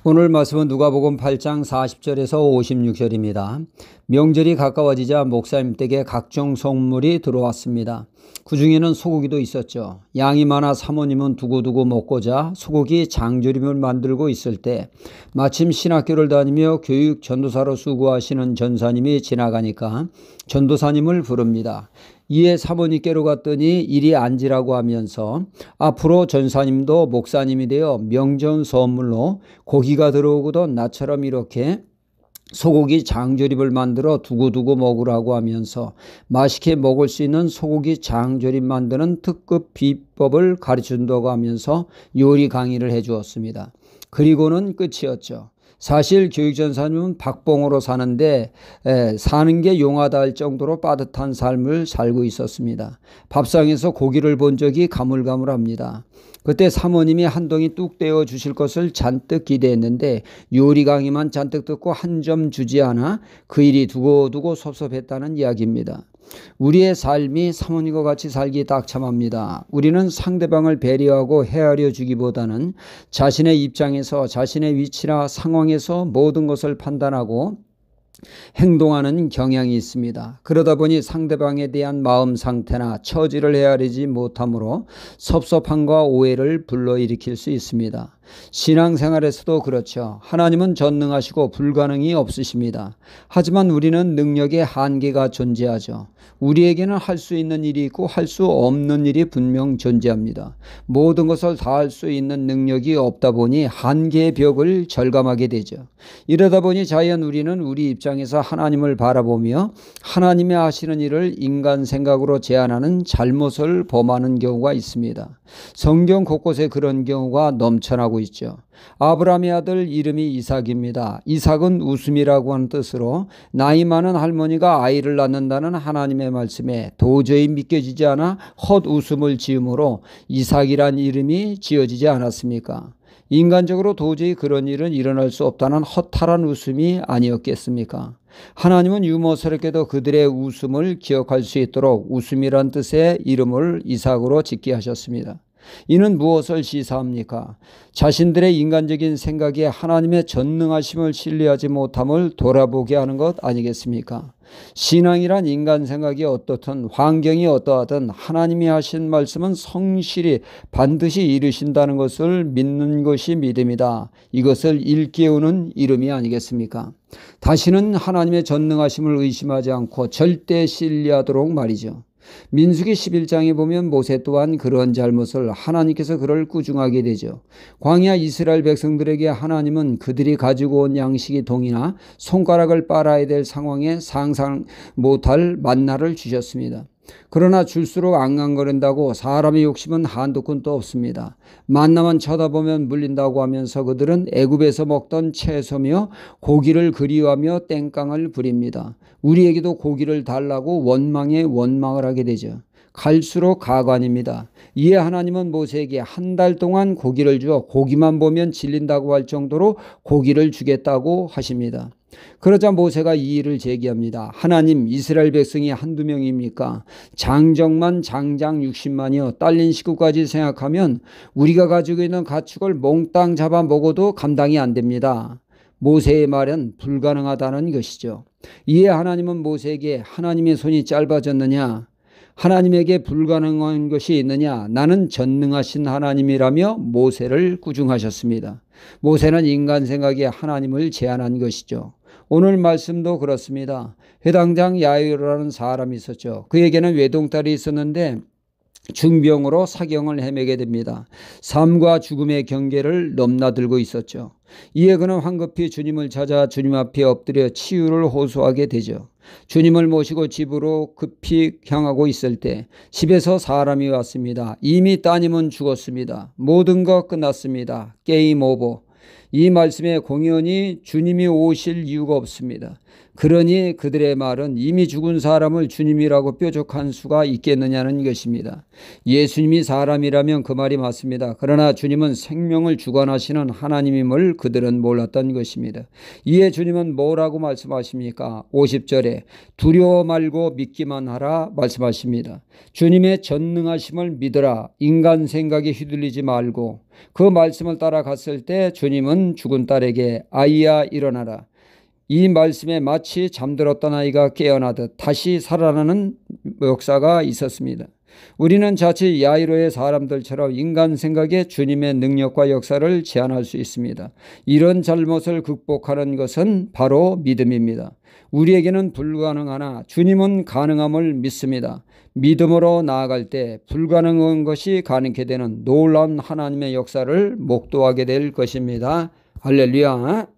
오늘 말씀은 누가복음 8장 40절에서 56절입니다. 명절이 가까워지자 목사님 댁에 각종 선물이 들어왔습니다. 그 중에는 소고기도 있었죠. 양이 많아 사모님은 두고두고 먹고자 소고기 장조림을 만들고 있을 때 마침 신학교를 다니며 교육 전도사로 수고하시는 전사님이 지나가니까 전도사님을 부릅니다. 이에 사모님께로 갔더니 이리 앉으라고 하면서 앞으로 전사님도 목사님이 되어 명절 선물로 고기가 들어오거든 나처럼 이렇게 소고기 장조림을 만들어 두고두고 먹으라고 하면서 맛있게 먹을 수 있는 소고기 장조림 만드는 특급 비법을 가르쳐준다고 하면서 요리 강의를 해주었습니다. 그리고는 끝이었죠. 사실 교육전사님은 박봉으로 사는데 사는 게 용하다 할 정도로 빠듯한 삶을 살고 있었습니다. 밥상에서 고기를 본 적이 가물가물합니다. 그때 사모님이 한 덩이 뚝 떼어 주실 것을 잔뜩 기대했는데 요리 강의만 잔뜩 듣고 한 점 주지 않아 그 일이 두고두고 섭섭했다는 이야기입니다. 우리의 삶이 사모님과 같이 살기 딱참합니다. 우리는 상대방을 배려하고 헤아려 주기보다는 자신의 입장에서 자신의 위치나 상황에서 모든 것을 판단하고 행동하는 경향이 있습니다. 그러다 보니 상대방에 대한 마음 상태나 처지를 헤아리지 못하므로 섭섭함과 오해를 불러일으킬 수 있습니다. 신앙생활에서도 그렇죠. 하나님은 전능하시고 불가능이 없으십니다. 하지만 우리는 능력의 한계가 존재하죠. 우리에게는 할 수 있는 일이 있고 할 수 없는 일이 분명 존재합니다. 모든 것을 다 할 수 있는 능력이 없다 보니 한계의 벽을 절감하게 되죠. 이러다 보니 자연 우리는 우리 입장에서 하나님을 바라보며 하나님이 하시는 일을 인간 생각으로 제안하는 잘못을 범하는 경우가 있습니다. 성경 곳곳에 그런 경우가 넘쳐나고 있죠. 아브라함의 아들 이름이 이삭입니다. 이삭은 웃음이라고 하는 뜻으로 나이 많은 할머니가 아이를 낳는다는 하나님의 말씀에 도저히 믿겨지지 않아 헛웃음을 지음으로 이삭이란 이름이 지어지지 않았습니까? 인간적으로 도저히 그런 일은 일어날 수 없다는 허탈한 웃음이 아니었겠습니까? 하나님은 유머스럽게도 그들의 웃음을 기억할 수 있도록 웃음이란 뜻의 이름을 이삭으로 짓게 하셨습니다. 이는 무엇을 시사합니까? 자신들의 인간적인 생각에 하나님의 전능하심을 신뢰하지 못함을 돌아보게 하는 것 아니겠습니까? 신앙이란 인간 생각이 어떻든 환경이 어떠하든 하나님이 하신 말씀은 성실히 반드시 이루신다는 것을 믿는 것이 믿음이다. 이것을 일깨우는 이름이 아니겠습니까? 다시는 하나님의 전능하심을 의심하지 않고 절대 신뢰하도록 말이죠. 민수기 11장에 보면 모세 또한 그런 잘못을 하나님께서 그를 꾸중하게 되죠. 광야 이스라엘 백성들에게 하나님은 그들이 가지고 온 양식이 동이나 손가락을 빨아야 될 상황에 상상 못할 만나를 주셨습니다. 그러나 줄수록 앙앙거린다고 사람의 욕심은 한도끝도 없습니다. 만나만 쳐다보면 물린다고 하면서 그들은 애굽에서 먹던 채소며 고기를 그리워하며 땡깡을 부립니다. 우리에게도 고기를 달라고 원망에 원망을 하게 되죠. 갈수록 가관입니다. 이에 하나님은 모세에게 한 달 동안 고기를 주어 고기만 보면 질린다고 할 정도로 고기를 주겠다고 하십니다. 그러자 모세가 이 일을 제기합니다. 하나님, 이스라엘 백성이 한두 명입니까? 장정만 장장 60만이요 딸린 식구까지 생각하면 우리가 가지고 있는 가축을 몽땅 잡아 먹어도 감당이 안 됩니다. 모세의 말은 불가능하다는 것이죠. 이에 하나님은 모세에게 하나님의 손이 짧아졌느냐? 하나님에게 불가능한 것이 있느냐? 나는 전능하신 하나님이라며 모세를 꾸중하셨습니다. 모세는 인간 생각에 하나님을 제안한 것이죠. 오늘 말씀도 그렇습니다. 회당장 야이로라는 사람이 있었죠. 그에게는 외동딸이 있었는데 중병으로 사경을 헤매게 됩니다. 삶과 죽음의 경계를 넘나들고 있었죠. 이에 그는 황급히 주님을 찾아 주님 앞에 엎드려 치유를 호소하게 되죠. 주님을 모시고 집으로 급히 향하고 있을 때 집에서 사람이 왔습니다. 이미 따님은 죽었습니다. 모든 것 끝났습니다. 게임 오버. 이 말씀에 공연히 주님이 오실 이유가 없습니다. 그러니 그들의 말은 이미 죽은 사람을 주님이라고 뾰족한 수가 있겠느냐는 것입니다. 예수님이 사람이라면 그 말이 맞습니다. 그러나 주님은 생명을 주관하시는 하나님임을 그들은 몰랐던 것입니다. 이에 주님은 뭐라고 말씀하십니까? 50절에 두려워 말고 믿기만 하라 말씀하십니다. 주님의 전능하심을 믿으라. 인간 생각에 휘둘리지 말고 그 말씀을 따라갔을 때 주님은 큰 죽은 딸에게 아이야 일어나라. 이 말씀에 마치 잠들었던 아이가 깨어나듯 다시 살아나는 역사가 있었습니다. 우리는 자칫 야이로의 사람들처럼 인간 생각에 주님의 능력과 역사를 제한할 수 있습니다. 이런 잘못을 극복하는 것은 바로 믿음입니다. 우리에게는 불가능하나 주님은 가능함을 믿습니다. 믿음으로 나아갈 때 불가능한 것이 가능케 되는 놀라운 하나님의 역사를 목도하게 될 것입니다. 할렐루야.